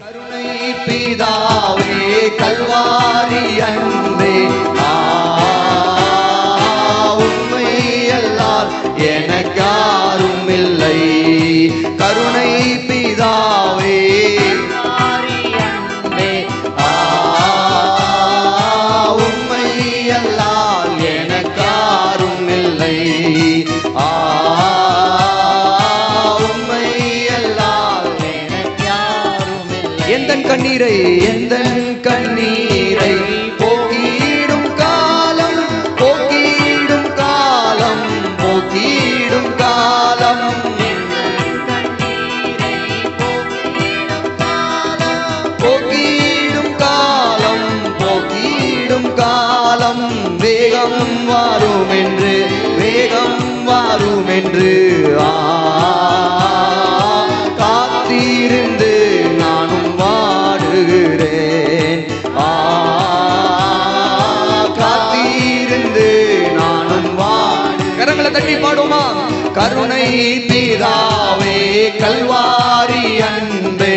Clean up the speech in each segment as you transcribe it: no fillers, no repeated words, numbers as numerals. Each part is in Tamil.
கருணை பிதாவே கல்வாரி அன்பே, உம்மை அல்லால் எனக்காரும் இல்லை. கருணை பிதாவே உம்மை அல்லால் எனக்காரும் இல்லை. உம்மை அல்லால் எனக்காரும் இல்லை. எந்தன் கண்ணீரை போக்கிடும் காலம், போக்கிடும் காலம், போக்கிடும் காலம், போக்கிடும் காலம், போக்கிடும் காலம். வேகம் வரும் என்று, வேகம் வரும் என்று காத்திருந்து நானும் வாடுகிறேன். காத்திருந்து நானும் கரங்களை தட்டி பாடுமா? கருணை பிதாவே கல்வாரி அன்பே,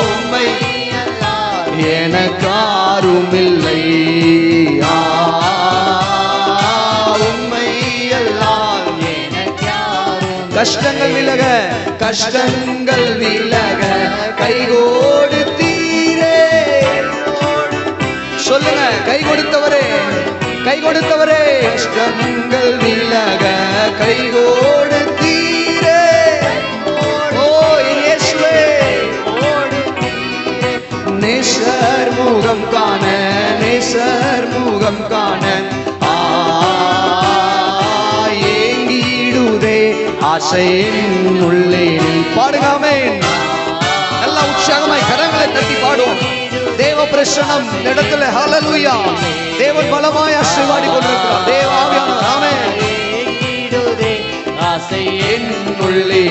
உம்மை எனக்காரும் இல்லை. உம்மை அல்லால் எனக்காரும். கஷ்டங்கள் விலக, கஷ்டங்கள் விலக கை கொடுத்தீரே. சொல்லுங்க, கை கொடுத்தவரே, கை கொடுத்தவரே. கஷ்டங்கள் விலக கை கொடுத்தீரே. ஓ இயேசுவே, நேசர் முகம் காண, நேசர் முகம் காண ஏங்கிடுதே ஆசையின் உள்ளே. பாடுகாமே, நல்ல உற்சாகமாய் கரங்களை தட்டி பாடுவோம். தேவ பிரசன்னம் இடத்துல. ஹல்லேலூயா. தேவன் பலமாய் ஆசீர்வாடி கொண்டிருக்கிறார். தேவ ஆவியானவர். ஆமென். ஆசையின் உள்ளே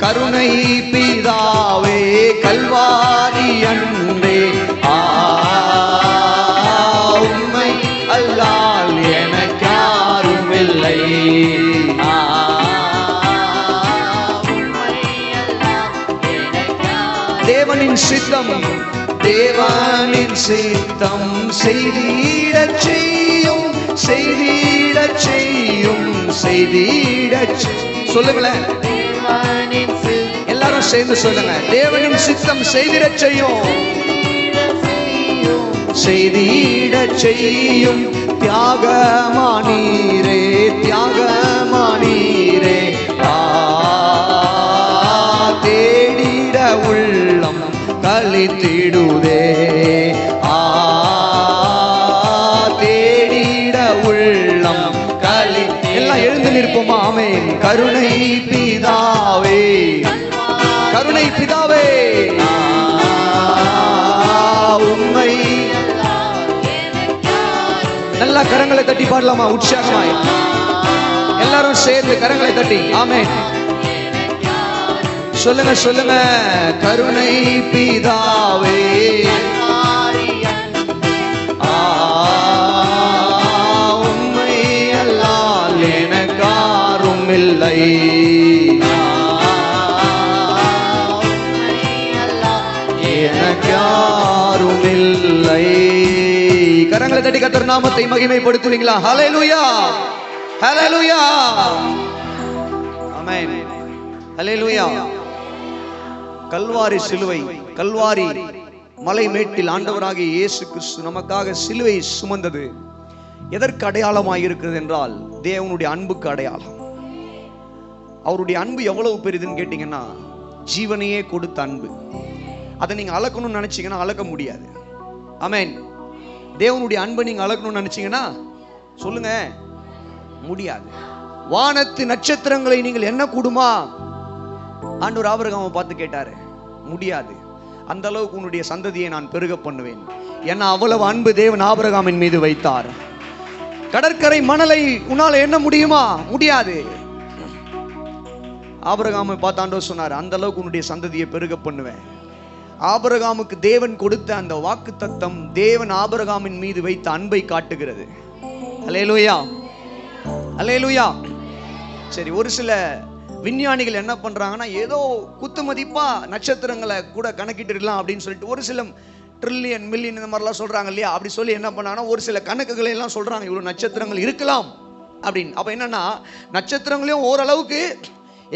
கருணை பிதாவே கல்வாரி அன்பே, உம்மை அல்லால் எனக்காரும் இல்லை. தேவனின் சித்தம், தேவனின் சித்தம் செய்திடச் செய்யும், செய்திடச் செய்யும், செய்திடச். சொல்லுங்களேன், எல்லாரும் சேர்ந்து சொல்லுங்க. தேவனின் சித்தம் செய்திடச் செய்யும், செய்திடச் செய்யும். தியாகமானீரே, தியாகமானீரே. தேடிட உள்ளம் கலித்திடுதே. தேடிட உள்ளம் கலி. எல்லாம் எழுந்து நிற்போமா? ஆமென். கருணை பிதாவே, கருணை பிதாவே உம்மை. நல்ல கரங்களை தட்டி பாடலாமா? உற்சாகமாய் எல்லாரும் சேர்ந்து கரங்களை தட்டி. ஆமென். சொல்லுங்க, சொல்லுங்க. கருணை பிதாவே உம்மை அல்லால் எனக்காரும் இல்லை. எனக்காரும் இல்லை. கரங்களை தட்டி கர்த்தர் நாமத்தை மகிமைப்படுத்துவீங்களா? ஹல்லேலூயா, ஹல்லேலூயா, ஆமென், ஹல்லேலூயா. கல்வாரி சிலுவை, கல்வாரி மலை மேட்டில் ஆண்டவராகிய இயேசு கிறிஸ்து நமக்காக சிலுவை சுமந்தது எதற்கு அடையாளமாக இருக்கிறது என்றால், தேவனுடைய அன்புக்கு அடையாளம். அவருடைய அன்பு எவ்வளவு பெரிதுன்னு கேட்டீங்கன்னா, ஜீவனையே கொடுத்த அன்பு. அதை நீங்க அளக்கணும்னு நினைச்சீங்கன்னா அளக்க முடியாது. ஆமென். தேவனுடைய அன்பை நீங்க அளக்கணும்னு நினைச்சீங்கன்னா சொல்லுங்க, முடியாது. வானத்து நட்சத்திரங்களை நீங்கள் என்ன கூடுமா? ஆண்டவர் ஆபிரகாமை பார்த்து கேட்டாரு, முடியாது. அந்த அளவுக்கு உன்னுடைய சந்ததியை நான் பெருக பண்ணுவேன். ஏன்னா அவ்வளவு அன்பு தேவன் ஆபிரகாமின் மீது வைத்தார். கடற்கரை மணலை உன்னால என்ன முடியுமா? முடியாது. ஆபிரகாமை பார்த்து ஆண்டவர் சொன்னார், அந்த அளவுக்கு உன்னுடைய சந்ததியை பெருக பண்ணுவேன். ஆபிரகாமுக்கு தேவன் கொடுத்த அந்த வாக்குத்தத்தம் தேவன் ஆபிரகாமின் மீது வைத்த அன்பை காட்டுகிறது. அல்லேலூயா, அல்லேலூயா. சரி, ஒரு சில விஞ்ஞானிகள் என்ன பண்றாங்கன்னா, ஏதோ குத்து மதிப்பா நட்சத்திரங்களை கூட கணக்கிட்டுலாம் அப்படின்னு சொல்லிட்டு ஒரு சில ட்ரில்லியன் மில்லியன் இந்த மாதிரிலாம் சொல்றாங்க இல்லையா, அப்படி சொல்லி என்ன பண்ணாங்கன்னா ஒரு சில கணக்குகளை எல்லாம் சொல்றாங்க, இவ்வளவு நட்சத்திரங்கள் இருக்கலாம் அப்படின்னு. அப்ப என்னன்னா, நட்சத்திரங்களையும் ஓரளவுக்கு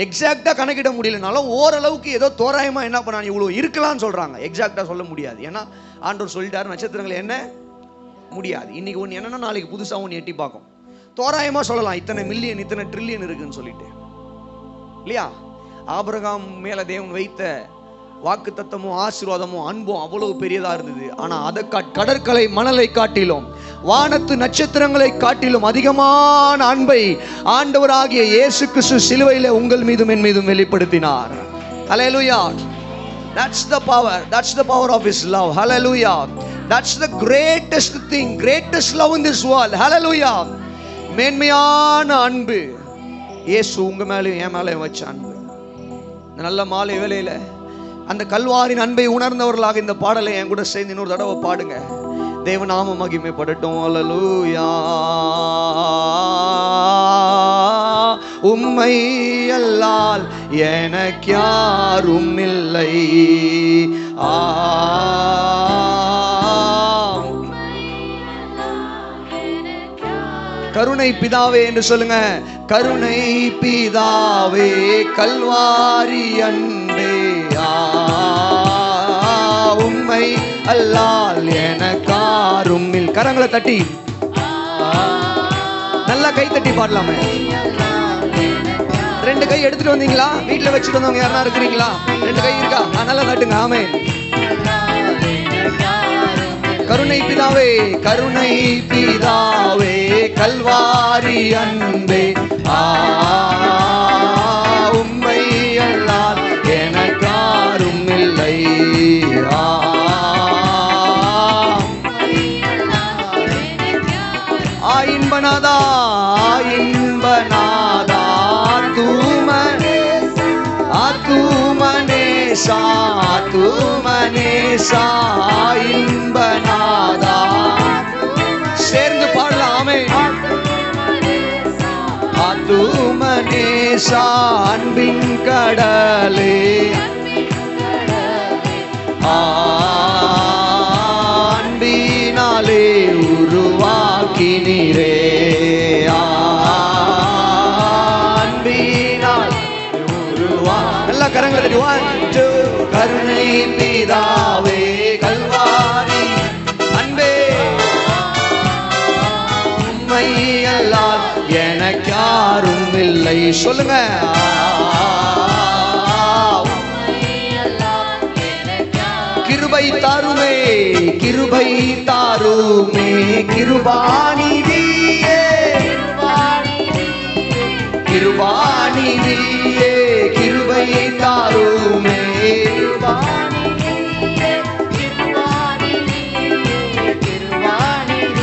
எக்ஸாக்டா கணக்கிட முடியலனாலும் ஓரளவுக்கு ஏதோ தோராயமா என்ன பண்ணாங்க, இவ்வளவு இருக்கலாம்னு சொல்றாங்க. எக்ஸாக்டா சொல்ல முடியாது, ஏன்னா ஆண்டவர் சொல்லிட்டாரு நட்சத்திரங்கள் என்ன முடியாது. இன்னைக்கு ஒன்று என்னன்னா நாளைக்கு புதுசா ஒன்று எட்டி பார்க்கும். தோராயமா சொல்லலாம் இத்தனை மில்லியன் இத்தனை ட்ரில்லியன் இருக்குன்னு சொல்லிட்டு இல்லையா. ஆபிரகாம் மேல தேவன் வைத்த வாக்கு தத்தமும் ஆசீர்வாதமும் அன்பும் அவ்வளவு பெரியதா இருந்தது. ஆனா அதை கடற்கரை மணலை காட்டிலும் வானத்து நட்சத்திரங்களை காட்டிலும் அதிகமான அன்பை ஆண்டவராகிய இயேசு கிறிஸ்து சிலுவையிலே உங்கள் மீதும் என் மீதும் வெளிப்படுத்தினார். ஹல்லேலூயா. That's the power. That's the power of his love. Hallelujah. That's the greatest thing, greatest love in this world. Hallelujah. மேன்மையான அன்பு இயேசு உங்க மேலேயும் என் மேலேயும் வச்ச அன்பு. இந்த நல்ல மாலை வேளையில அந்த கல்வாரின் அன்பை உணர்ந்தவர்களாக இந்த பாடலை என் கூட சேர்ந்து இன்னொரு தடவை பாடுங்க. தேவநாம மகிமைப்படட்டும். அல்லேலூயா. உம்மை அல்லால் எனக்கு யாரும் இல்லை. கருணை பிதாவே என்று சொல்லுங்க. கருணை பிதாவே கல்வாரி அன்பே, உம்மை அல்லால் எனக்காரும் இல்லை. கரங்களை தட்டி நல்லா கை தட்டி பாடலாமே. ரெண்டு கை எடுத்துட்டு வந்தீங்களா? வீட்டுல வச்சுட்டு வந்தவங்க யாரா இருக்கிறீங்களா? ரெண்டு கை இருக்கா? நல்லா தட்டுங்க. ஆமென். கருணை பிதாவே கருணை பிதாவே கல்வாரி அன்பே, உம்மை அல்லால் எனக்காரும் இல்லை. இன்பநாதா இன்பநாதா தூமனேசா தூமனேசா இன்பநாதா. சேர்ந்து பாடலாமே. தூமனேசா அன்பின் கடலே, அன்பினாலே உருவாக்கினீரே, அன்பினால் உருவா. நல்லா கரங்களை தட்டி 1 2. கருணை பிதாவே கல்வாரி அன்பே, உம்மை அல்லால் எனக்கு யாரும் இல்லை. சொல்லுங்க. கிருபை தாருமே கிருபை தாருமே கிருபாநிதியே, கிருபாநிதியே கிருபை தாருமே.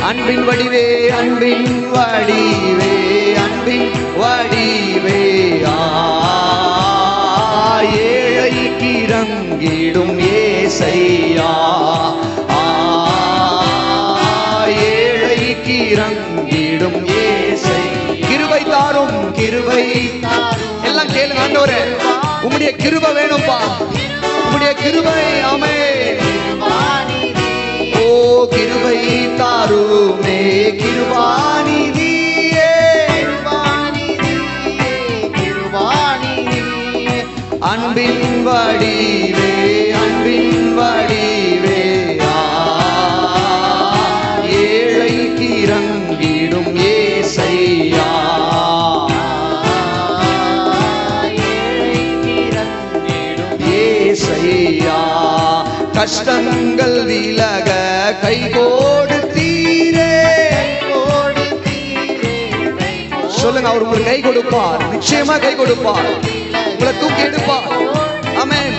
அன்பின் வடிவே அன்பின் வடிவே அன்பின் வடிவே, ஏழைக்கு இறங்கிடும் ஏசையா, ஏழைக்கு இறங்கிடும் ஏசை. கிருபை தாரும் கிருபை. எல்லாம் கேளுங்க. ஆண்டவரே உம்முடைய கிருபை வேணும்பா, உம்முடைய கிருபை. ஆமென். ஓ கிருபை தாருமே கிருபாநிதியே, அன்பின் வடிவே அன்பின் வடிவே, ஏழைக்கு இறங்கிடும் ஏசையா, ஏசையா. கஷ்டங்கள் விலக கை கொடுத்தீரே. சொல்லுங்க. அவர் உங்களுக்கு கை கொடுப்பார், நிச்சயமா கை கொடுப்பார், உங்களை தூக்கி எடுப்பார். ஆமென்.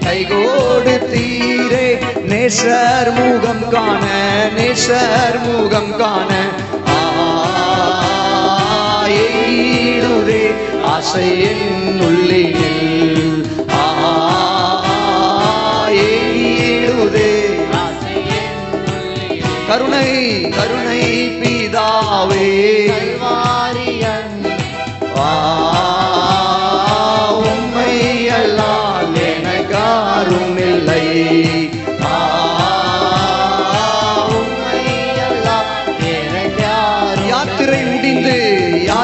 கை கொடுத்தீரே நேசர் முகம் காண, நேசர் முகம் காண, ஈடுதே ஆசை என் உள்ளில், ஈடுதே. கருணை கருணை பிதாவே கல்வாரி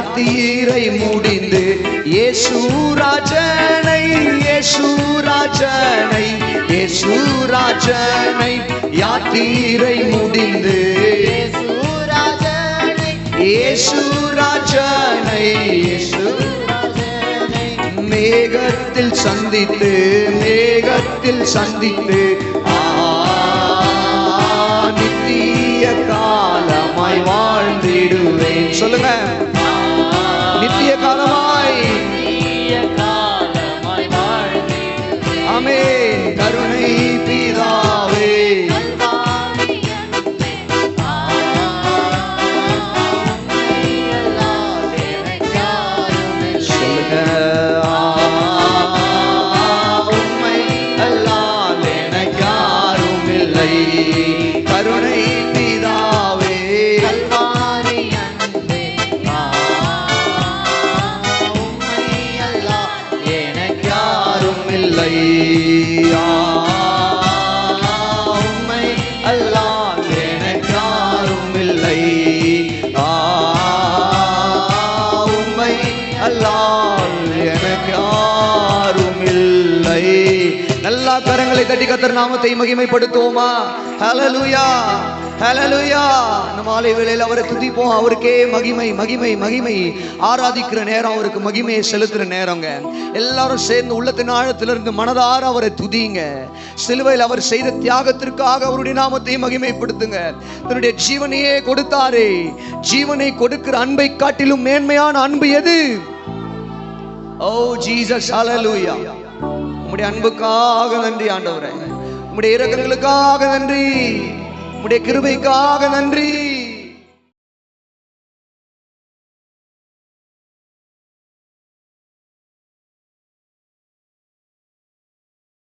யாத்தீரை முடிந்து இயேசு ராஜனை இயேசு ராஜனை இயேசு ராஜனை யாத்தீரை முடிந்து இயேசு ராஜனை இயேசு மேகத்தில் சந்தித்து நித்திய காலமாய் வாழ்ந்திடுவேன். சொல்லுங்க, நித்திய காலமாய் ஆமென். கருணை பிதாவே சொல்லுங்க, உம்மை அல்லால் எனக்கு யாரும் இல்லை. கருணை பிதாவே எனக்கு யாரும் இல்லை. உம்மை அல்லால் எனக்கு யாரும் இல்லை. உம்மை அல்லால் எனக்கு யாரும் இல்லை. நல்லா கரங்களை தட்டி கர்த்தர் நாமத்தை மகிமைப்படுத்துவோமா? ஹல்லேலூயா, ஹல்லேலூயா. இந்த மாலை வேளையில் அவரை துதிப்போம். அவருக்கே மகிமை மகிமை மகிமை. ஆராதிக்கிற நேரம், அவருக்கு மகிமையை செலுத்துற நேரங்க. எல்லாரும் சேர்ந்து உள்ளத்தின் ஆழத்திலிருந்து மனதார அவரை துதிங்க. சிலுவையில் அவர் செய்த தியாகத்திற்காக அவருடைய நாமத்தை மகிமைப்படுத்துங்க. தன்னுடைய ஜீவனையே கொடுத்தாரே, ஜீவனை கொடுக்கிற அன்பை காட்டிலும் மேன்மையான அன்பு எது? ஓ ஜீசஸ், ஹல்லேலூயா. உம்முடைய அன்புக்காக நன்றி ஆண்டவரே, உம்முடைய இரக்கங்களுக்காக நன்றி, உம்முடைய கிருபைக்காக நன்றி.